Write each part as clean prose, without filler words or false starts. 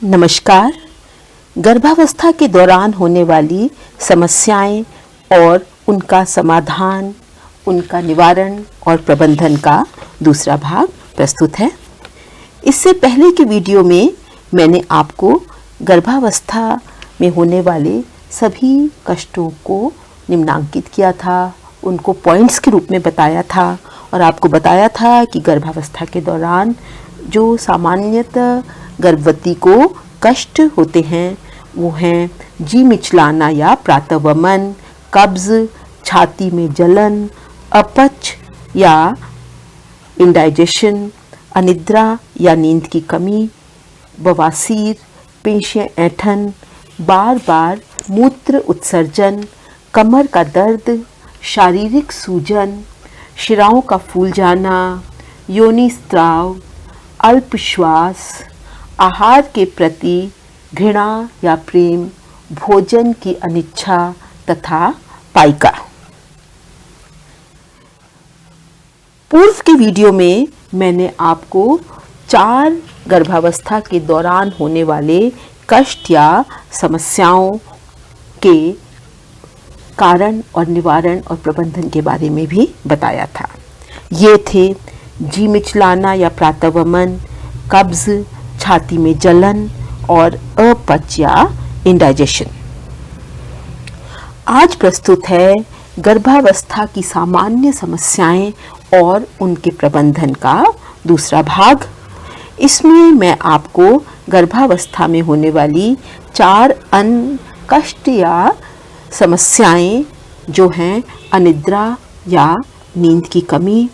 नमस्कार। गर्भावस्था के दौरान होने वाली समस्याएं और उनका समाधान, उनका निवारण और प्रबंधन का दूसरा भाग प्रस्तुत है। इससे पहले के वीडियो में मैंने आपको गर्भावस्था में होने वाले सभी कष्टों को निम्नांकित किया था, उनको पॉइंट्स के रूप में बताया था और आपको बताया था कि गर्भावस्था के दौरान जो सामान्यतः गर्भवती को कष्ट होते हैं वो हैं जी मिचलाना या प्रातःवमन, कब्ज, छाती में जलन, अपच या इंडाइजेशन, अनिद्रा या नींद की कमी, बवासीर, पेशियां ऐंठन, बार बार मूत्र उत्सर्जन, कमर का दर्द, शारीरिक सूजन, शिराओं का फूल जाना, योनि स्राव, अल्प श्वास, आहार के प्रति घृणा या प्रेम, भोजन की अनिच्छा तथा पाइका। पूर्व के वीडियो में मैंने आपको 4 गर्भावस्था के दौरान होने वाले कष्ट या समस्याओं के कारण और निवारण और प्रबंधन के बारे में भी बताया था। ये थे जी मिचलाना या प्रातःवमन, कब्ज, छाती में जलन और अपच या इंडाइजेशन। आज प्रस्तुत है गर्भावस्था की सामान्य समस्याएं और उनके प्रबंधन का दूसरा भाग। इसमें मैं आपको गर्भावस्था में होने वाली 4 अन्य कष्ट या समस्याएं जो हैं अनिद्रा या नींद की कमी,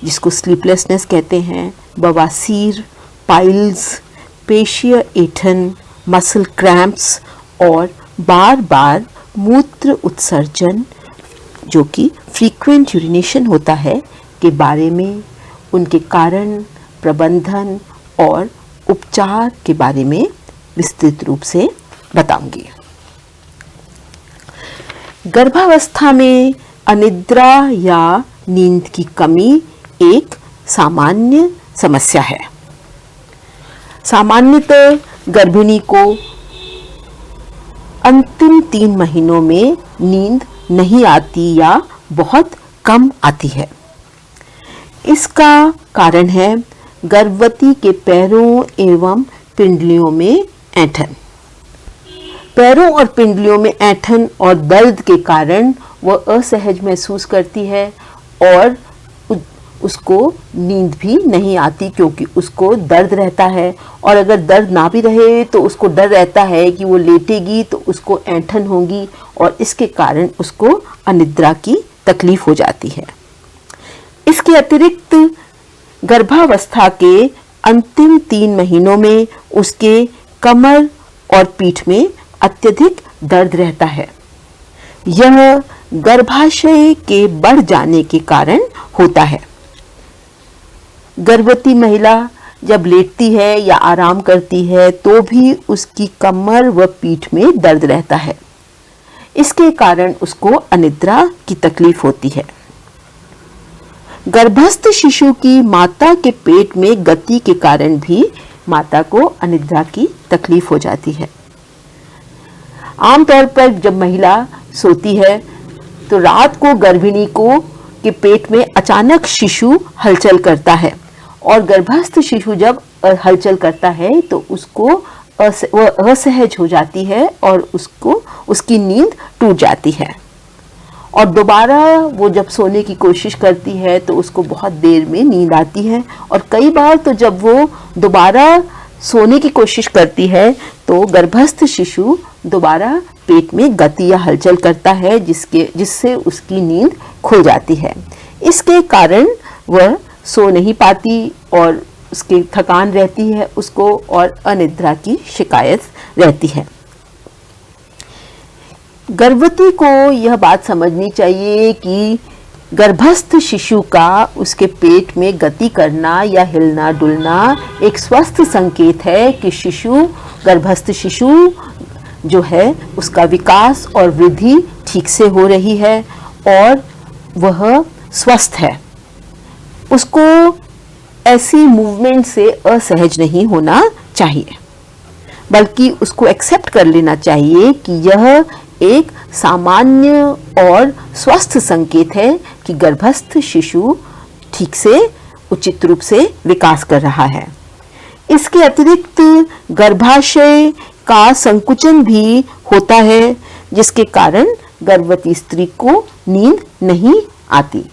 जिसको स्लीपलेसनेस कहते हैं, बवासीर, पाइल्स, पेशीय ऐंठन, मसल क्रैम्प्स और बार बार मूत्र उत्सर्जन जो कि फ्रीक्वेंट यूरिनेशन होता है के बारे में, उनके कारण, प्रबंधन और उपचार के बारे में विस्तृत रूप से बताऊंगी। गर्भावस्था में अनिद्रा या नींद की कमी एक सामान्य समस्या है। सामान्यतः गर्भिणी को अंतिम 3 महीनों में नींद नहीं आती या बहुत कम आती है। इसका कारण है गर्भवती के पैरों एवं पिंडलियों में ऐंठन। पैरों और पिंडलियों में ऐंठन और दर्द के कारण वह असहज महसूस करती है और उसको नींद भी नहीं आती क्योंकि उसको दर्द रहता है, और अगर दर्द ना भी रहे तो उसको डर रहता है कि वो लेटेगी तो उसको ऐंठन होगी और इसके कारण उसको अनिद्रा की तकलीफ हो जाती है। इसके अतिरिक्त गर्भावस्था के अंतिम 3 महीनों में उसके कमर और पीठ में अत्यधिक दर्द रहता है। यह गर्भाशय के बढ़ जाने के कारण होता है। गर्भवती महिला जब लेटती है या आराम करती है तो भी उसकी कमर व पीठ में दर्द रहता है। इसके कारण उसको अनिद्रा की तकलीफ होती है। गर्भस्थ शिशु की माता के पेट में गति के कारण भी माता को अनिद्रा की तकलीफ हो जाती है। आमतौर पर जब महिला सोती है तो रात को गर्भिणी को के पेट में अचानक शिशु हलचल करता है और गर्भस्थ शिशु जब हलचल करता है तो उसको वह असहज हो जाती है और उसको उसकी नींद टूट जाती है और दोबारा वो जब सोने की कोशिश करती है तो उसको बहुत देर में नींद आती है। और कई बार तो जब वो दोबारा सोने की कोशिश करती है तो गर्भस्थ शिशु दोबारा पेट में गति या हलचल करता है जिससे उसकी नींद खुल जाती है। इसके कारण वह सो नहीं पाती और उसकी थकान रहती है उसको और अनिद्रा की शिकायत रहती है। गर्भवती को यह बात समझनी चाहिए कि गर्भस्थ शिशु का उसके पेट में गति करना या हिलना डुलना एक स्वस्थ संकेत है कि गर्भस्थ शिशु जो है उसका विकास और वृद्धि ठीक से हो रही है और वह स्वस्थ है। उसको ऐसी मूवमेंट से असहज नहीं होना चाहिए। बल्कि उसको एक्सेप्ट कर लेना चाहिए कि यह एक सामान्य और स्वस्थ संकेत है कि गर्भस्थ शिशु ठीक से उचित रूप से विकास कर रहा है। इसके अतिरिक्त गर्भाशय का संकुचन भी होता है, जिसके कारण गर्भवती स्त्री को नींद नहीं आती।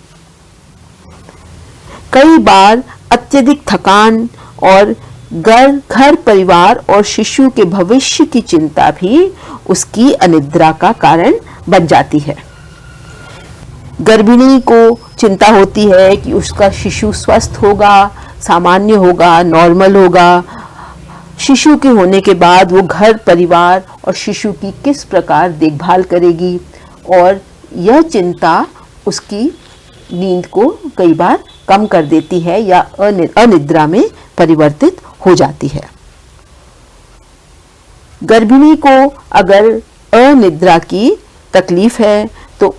कई बार अत्यधिक थकान और घर परिवार और शिशु के भविष्य की चिंता भी उसकी अनिद्रा का कारण बन जाती है। गर्भिणी को चिंता होती है कि उसका शिशु स्वस्थ होगा, सामान्य होगा, नॉर्मल होगा। शिशु के होने के बाद वो घर परिवार और शिशु की किस प्रकार देखभाल करेगी, और यह चिंता उसकी नींद को कई बार कम कर देती है या अनिद्रा में परिवर्तित हो जाती है। गर्भिणी को अगर अनिद्रा की तकलीफ है तो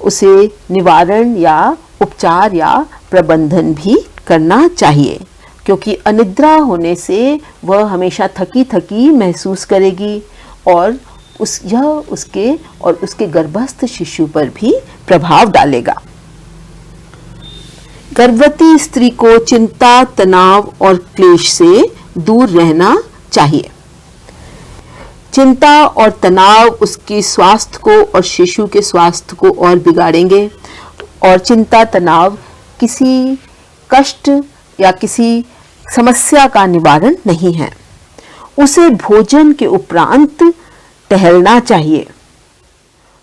उसे निवारण या उपचार या प्रबंधन भी करना चाहिए, क्योंकि अनिद्रा होने से वह हमेशा थकी थकी महसूस करेगी और यह उसके गर्भस्थ शिशु पर भी प्रभाव डालेगा। गर्भवती स्त्री को चिंता, तनाव और क्लेश से दूर रहना चाहिए। चिंता और तनाव उसके स्वास्थ्य को और शिशु के स्वास्थ्य को और बिगाड़ेंगे, और चिंता तनाव किसी कष्ट या किसी समस्या का निवारण नहीं है। उसे भोजन के उपरांत टहलना चाहिए।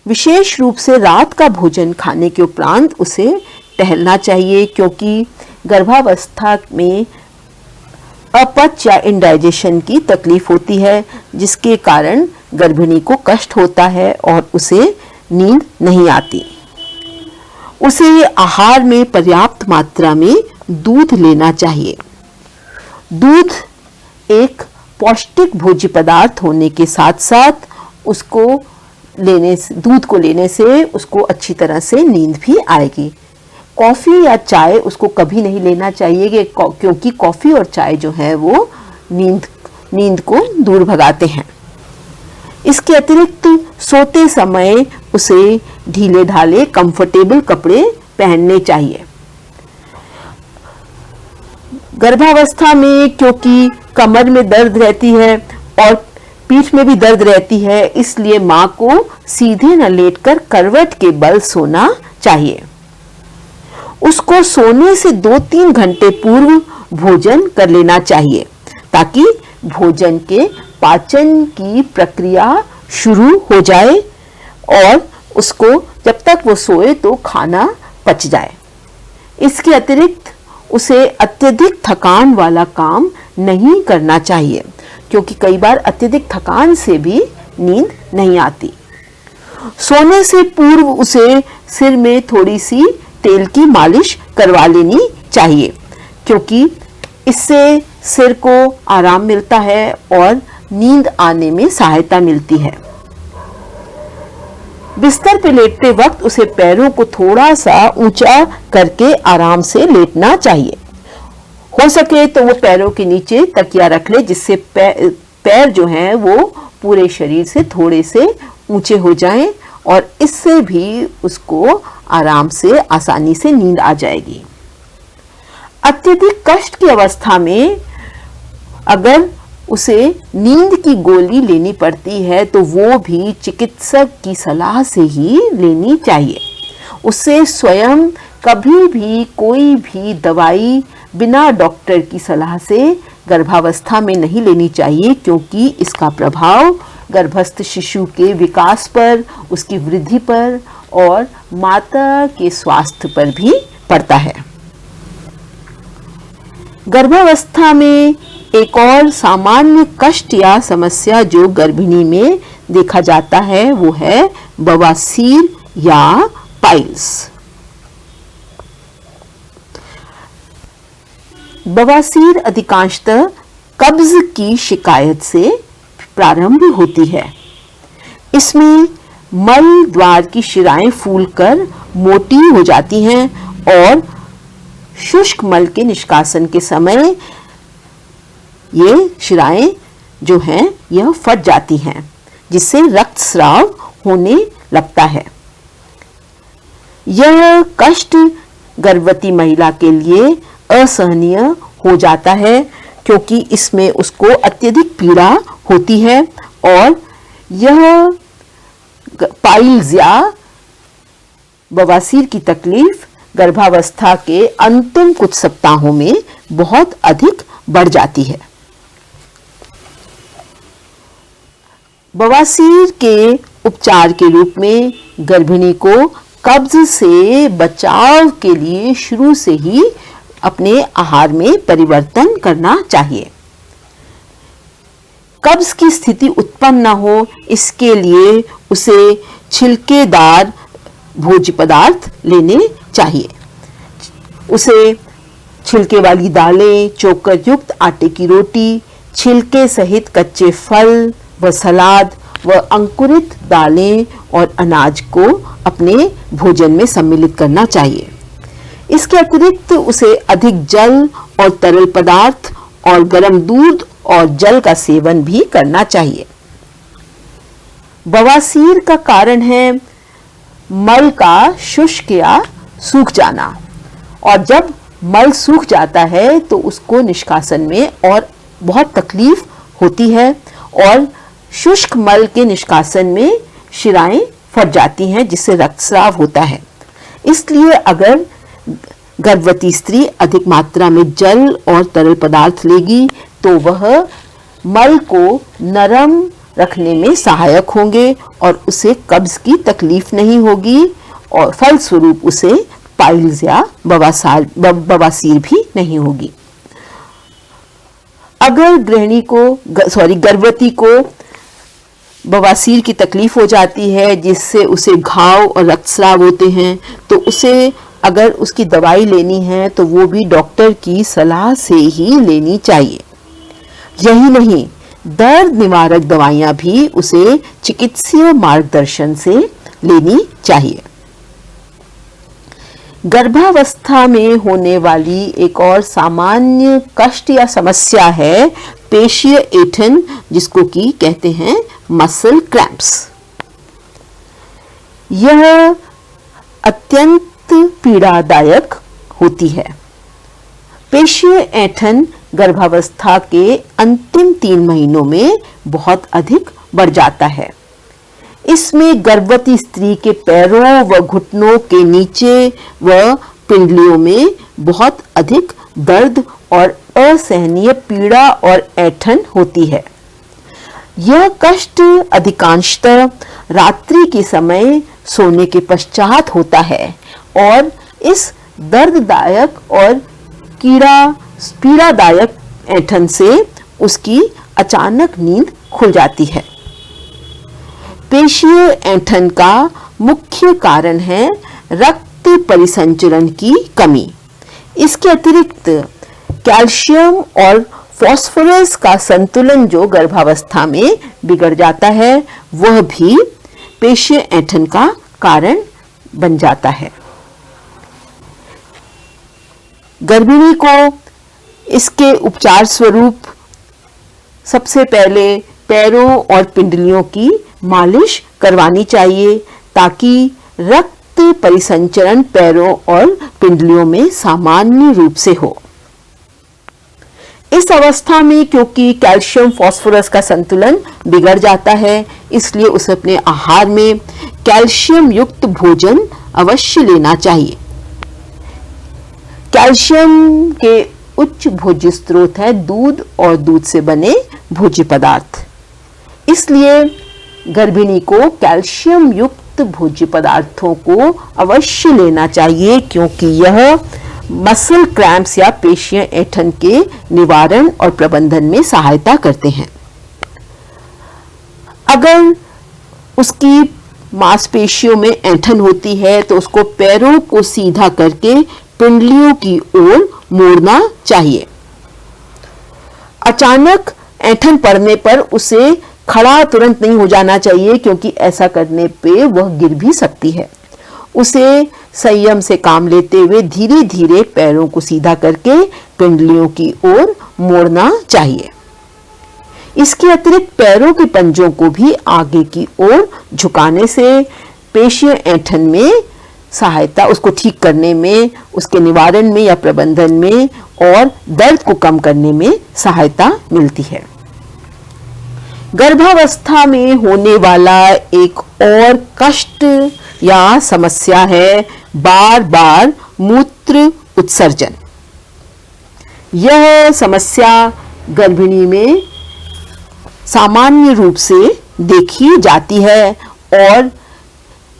विशेष रूप से रात का भोजन खाने के उपरांत उसे टहलना चाहिए, क्योंकि गर्भावस्था में अपच या इंडाइजेशन की तकलीफ होती है, जिसके कारण गर्भिणी को कष्ट होता है और उसे नींद नहीं आती। उसे आहार में पर्याप्त मात्रा में दूध लेना चाहिए। दूध एक पौष्टिक भोज्य पदार्थ होने के साथ साथ दूध को लेने से उसको अच्छी तरह से नींद भी आएगी। कॉफ़ी या चाय उसको कभी नहीं लेना चाहिए, क्योंकि कॉफ़ी और चाय जो है वो नींद को दूर भगाते हैं। इसके अतिरिक्त सोते समय उसे ढीले ढाले कंफर्टेबल कपड़े पहनने चाहिए। गर्भावस्था में क्योंकि कमर में दर्द रहती है और पीठ में भी दर्द रहती है, इसलिए माँ को सीधे न लेटकर करवट के बल सोना चाहिए। उसको सोने से 2-3 घंटे पूर्व भोजन कर लेना चाहिए, ताकि भोजन के पाचन की प्रक्रिया शुरू हो जाए और उसको जब तक वो सोए तो खाना पच जाए। इसके अतिरिक्त उसे अत्यधिक थकान वाला काम नहीं करना चाहिए, क्योंकि कई बार अत्यधिक थकान से भी नींद नहीं आती। सोने से पूर्व उसे सिर में थोड़ी सी तेल की मालिश करवा लेनी चाहिए, क्योंकि इससे सिर को आराम मिलता है और नींद आने में सहायता मिलती है। बिस्तर पर लेटते वक्त उसे पैरों को थोड़ा सा ऊंचा करके आराम से लेटना चाहिए। हो सके तो वो पैरों के नीचे तकिया रख ले, जिससे पैर जो हैं वो पूरे शरीर से थोड़े से ऊंचे हो जाएं, और इससे भी उसको आराम से आसानी से नींद आ जाएगी। अत्यधिक कष्ट की अवस्था में अगर उसे नींद की गोली लेनी पड़ती है तो वो भी चिकित्सक की सलाह से ही लेनी चाहिए। उसे स्वयं कभी भी कोई भी दवाई बिना डॉक्टर की सलाह से गर्भावस्था में नहीं लेनी चाहिए, क्योंकि इसका प्रभाव गर्भस्थ शिशु के विकास पर, उसकी वृद्धि पर और माता के स्वास्थ्य पर भी पड़ता है। गर्भावस्था में एक और सामान्य कष्ट या समस्या जो गर्भिणी में देखा जाता है वो है बवासीर या पाइल्स। बवासीर अधिकांशतः कब्ज की शिकायत से प्रारंभ होती है। इसमें मल द्वार की शिराएं फूलकर मोटी हो जाती हैं और शुष्क मल के निष्कासन के समय ये शिराएं जो हैं यह फट जाती हैं, जिससे रक्तस्राव होने लगता है। यह कष्ट गर्भवती महिला के लिए असहनीय हो जाता है, क्योंकि इसमें उसको अत्यधिक पीड़ा होती है और यह पाइल्स या बवासीर की तकलीफ गर्भावस्था के अंतिम कुछ सप्ताहों में बहुत अधिक बढ़ जाती है। बवासीर के उपचार के रूप में गर्भिणी को कब्ज से बचाव के लिए शुरू से ही अपने आहार में परिवर्तन करना चाहिए। कब्ज की स्थिति उत्पन्न न हो, इसके लिए उसे छिलकेदार भोज्य पदार्थ लेने चाहिए। उसे छिलके वाली दालें, चोकर युक्त आटे की रोटी, छिलके सहित कच्चे फल व सलाद व अंकुरित दालें और अनाज को अपने भोजन में सम्मिलित करना चाहिए। इसके अतिरिक्त उसे अधिक जल और तरल पदार्थ और गर्म दूध और जल का सेवन भी करना चाहिए। बवासीर का कारण है मल का शुष्क या सूख जाना, और जब मल सूख जाता है तो उसको निष्कासन में और बहुत तकलीफ होती है, और शुष्क मल के निष्कासन में शिराएं फट जाती हैं, जिससे रक्तस्राव होता है। इसलिए अगर गर्भवती स्त्री अधिक मात्रा में जल और तरल पदार्थ लेगी तो वह मल को नरम रखने में सहायक होंगे और उसे कब्ज की तकलीफ नहीं होगी, और फलस्वरूप उसे पाइल्स या बवासीर भी नहीं होगी। अगर गर्भवती को बवासीर की तकलीफ हो जाती है, जिससे उसे घाव और रक्तस्राव होते हैं, तो उसे अगर उसकी दवाई लेनी है तो वो भी डॉक्टर की सलाह से ही लेनी चाहिए। यही नहीं, दर्द निवारक दवाइयां भी उसे चिकित्सीय मार्गदर्शन से लेनी चाहिए। गर्भावस्था में होने वाली एक और सामान्य कष्ट या समस्या है पेशीय ऐंठन, जिसको कि कहते हैं मसल क्रैम्प्स। यह अत्यंत पीड़ादायक होती है। पेशीय ऐंठन गर्भावस्था के अंतिम 3 महीनों में बहुत अधिक बढ़ जाता है। इसमें गर्भवती स्त्री के पैरों व घुटनों के नीचे व पिंडलियों में बहुत अधिक दर्द और असहनीय पीड़ा और ऐंठन होती है। यह कष्ट अधिकांशतः रात्रि के समय सोने के पश्चात होता है, और इस दर्ददायक और पीड़ादायक ऐंठन से उसकी अचानक नींद खुल जाती है। पेशीय ऐंठन का मुख्य कारण है रक्त परिसंचरण की कमी। इसके अतिरिक्त कैल्शियम और फास्फोरस का संतुलन जो गर्भावस्था में बिगड़ जाता है, वह भी पेशीय ऐंठन का कारण बन जाता है। गर्भिणी को इसके उपचार स्वरूप सबसे पहले पैरों और पिंडलियों की मालिश करवानी चाहिए, ताकि रक्त परिसंचरण पैरों और पिंडलियों में सामान्य रूप से हो। इस अवस्था में क्योंकि कैल्शियम फास्फोरस का संतुलन बिगड़ जाता है, इसलिए उसे अपने आहार में कैल्शियम युक्त भोजन अवश्य लेना चाहिए। कैल्शियम के उच्च भोज्य स्रोत है दूध और दूध से बने भोज्य पदार्थ। इसलिए गर्भिणी को कैल्शियम युक्त भोज्य पदार्थों को अवश्य लेना चाहिए, क्योंकि यह मसल क्रैम्प्स या पेशीय ऐंठन के निवारण और प्रबंधन में सहायता करते हैं। अगर उसकी मांसपेशियों में ऐंठन होती है तो उसको पैरों को सीधा करके पिंडलियों की ओर मोड़ना चाहिए। अचानक ऐंठन पड़ने पर उसे खड़ा तुरंत नहीं हो जाना चाहिए, क्योंकि ऐसा करने पे वह गिर भी सकती है। उसे संयम से काम लेते हुए धीरे धीरे पैरों को सीधा करके पिंडलियों की ओर मोड़ना चाहिए। इसके अतिरिक्त पैरों के पंजों को भी आगे की ओर झुकाने से पेशीय ऐंठन में सहायता, उसको ठीक करने में, उसके निवारण में या प्रबंधन में और दर्द को कम करने में सहायता मिलती है। गर्भावस्था में होने वाला एक और कष्ट या समस्या है बार बार मूत्र उत्सर्जन। यह समस्या गर्भिणी में सामान्य रूप से देखी जाती है और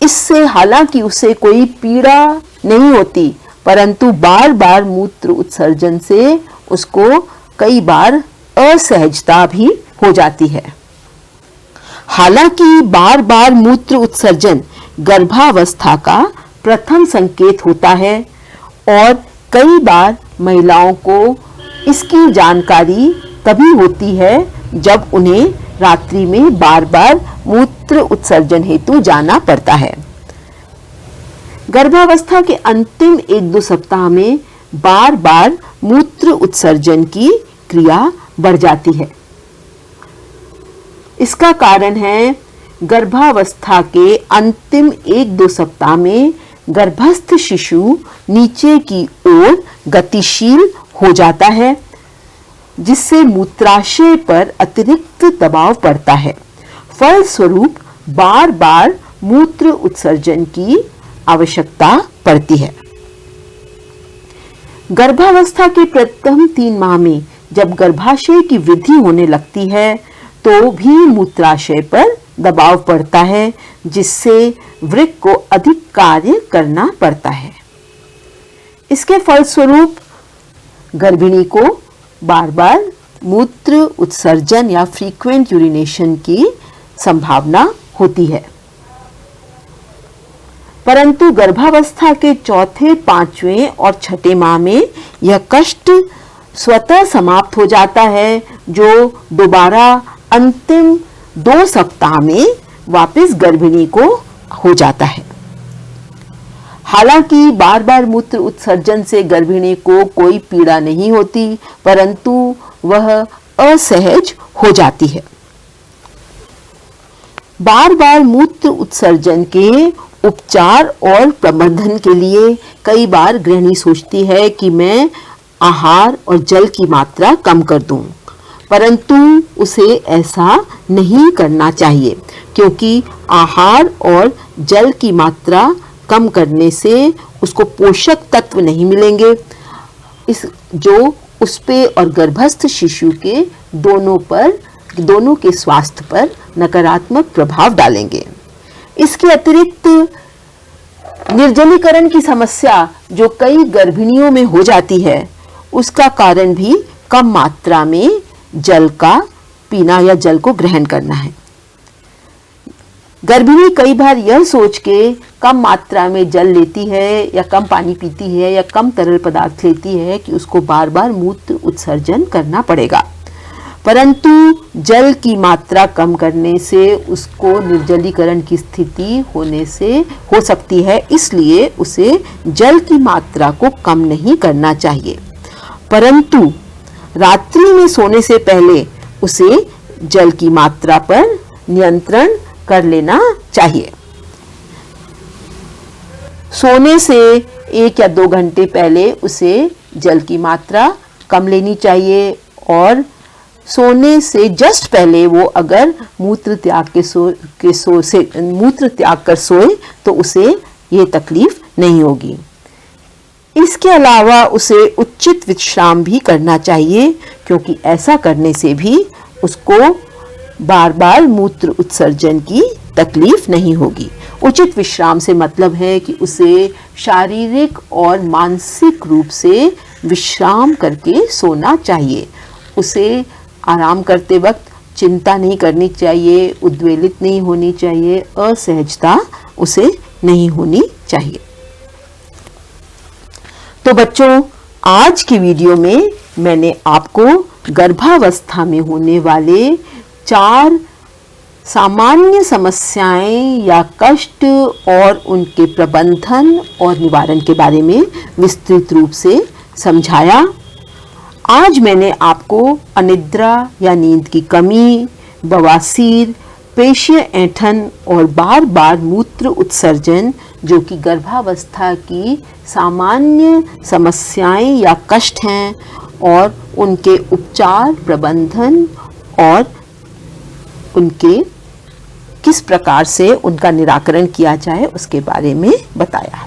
इससे हालांकि उसे कोई पीड़ा नहीं होती, परंतु बार बार मूत्र उत्सर्जन से उसको कई बार असहजता भी हो जाती है। हालांकि बार बार मूत्र उत्सर्जन गर्भावस्था का प्रथम संकेत होता है और कई बार महिलाओं को इसकी जानकारी तभी होती है जब उन्हें रात्रि में बार बार मूत्र उत्सर्जन हेतु जाना पड़ता है। गर्भावस्था के अंतिम 1-2 सप्ताह में बार बार मूत्र उत्सर्जन की क्रिया बढ़ जाती है। इसका कारण है गर्भावस्था के अंतिम 1-2 सप्ताह में गर्भस्थ शिशु नीचे की ओर गतिशील हो जाता है, जिससे मूत्राशय पर अतिरिक्त दबाव पड़ता है। फलस्वरूप बार बार मूत्र उत्सर्जन की आवश्यकता पड़ती है। गर्भावस्था के प्रथम 3 माह में जब गर्भाशय की वृद्धि होने लगती है तो भी मूत्राशय पर दबाव पड़ता है, जिससे वृक्क को अधिक कार्य करना पड़ता है। इसके फलस्वरूप गर्भिणी को बार बार मूत्र उत्सर्जन या फ्रीक्वेंट यूरिनेशन की संभावना होती है। परंतु गर्भावस्था के चौथे, 5वें और 6ठे माह में यह कष्ट स्वतः समाप्त हो जाता है, जो दोबारा अंतिम 2 सप्ताह में वापस गर्भिणी को हो जाता है। हालांकि बार बार मूत्र उत्सर्जन से गर्भिणी को कोई पीड़ा नहीं होती, परंतु वह असहज हो जाती है। बार बार मूत्र उत्सर्जन के उपचार और प्रबंधन के लिए कई बार गृहिणी सोचती है कि मैं आहार और जल की मात्रा कम कर दूं, परंतु उसे ऐसा नहीं करना चाहिए, क्योंकि आहार और जल की मात्रा कम करने से उसको पोषक तत्व नहीं मिलेंगे, जो उस पे और गर्भस्थ शिशु के दोनों के स्वास्थ्य पर नकारात्मक प्रभाव डालेंगे। इसके अतिरिक्त निर्जलीकरण की समस्या जो कई गर्भिणियों में हो जाती है, उसका कारण भी कम मात्रा में जल का पीना या जल को ग्रहण करना है। गर्भिणी कई बार यह सोच के कम मात्रा में जल लेती है या कम पानी पीती है या कम तरल पदार्थ लेती है कि उसको बार बार मूत्र उत्सर्जन करना पड़ेगा, परंतु जल की मात्रा कम करने से उसको निर्जलीकरण की स्थिति होने से हो सकती है, इसलिए उसे जल की मात्रा को कम नहीं करना चाहिए, परंतु रात्रि में सोने से पहले उसे जल की मात्रा पर नियंत्रण कर लेना चाहिए। सोने से 1 या 2 घंटे पहले उसे जल की मात्रा कम लेनी चाहिए और सोने से जस्ट पहले वो अगर मूत्र त्याग कर सोए तो उसे ये तकलीफ नहीं होगी। इसके अलावा उसे उचित विश्राम भी करना चाहिए, क्योंकि ऐसा करने से भी उसको बार बार मूत्र उत्सर्जन की तकलीफ नहीं होगी। उचित विश्राम से मतलब है कि उसे शारीरिक और मानसिक रूप से विश्राम करके सोना चाहिए। उसे आराम करते वक्त चिंता नहीं करनी चाहिए, उद्वेलित नहीं होनी चाहिए, असहजता उसे नहीं होनी चाहिए। तो बच्चों, आज की वीडियो में मैंने आपको गर्भावस्था में होने वाले 4 सामान्य समस्याएं या कष्ट और उनके प्रबंधन और निवारण के बारे में विस्तृत रूप से समझाया। आज मैंने आपको अनिद्रा या नींद की कमी, बवासीर, पेशीय ऐंठन और बार बार मूत्र उत्सर्जन जो कि गर्भावस्था की सामान्य समस्याएं या कष्ट हैं और उनके उपचार प्रबंधन और उनके किस प्रकार से उनका निराकरण किया जाए उसके बारे में बताया।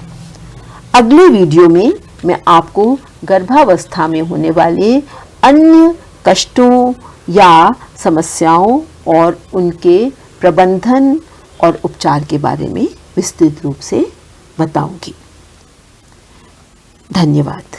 अगले वीडियो में मैं आपको गर्भावस्था में होने वाले अन्य कष्टों या समस्याओं और उनके प्रबंधन और उपचार के बारे में विस्तृत रूप से बताऊंगी। धन्यवाद।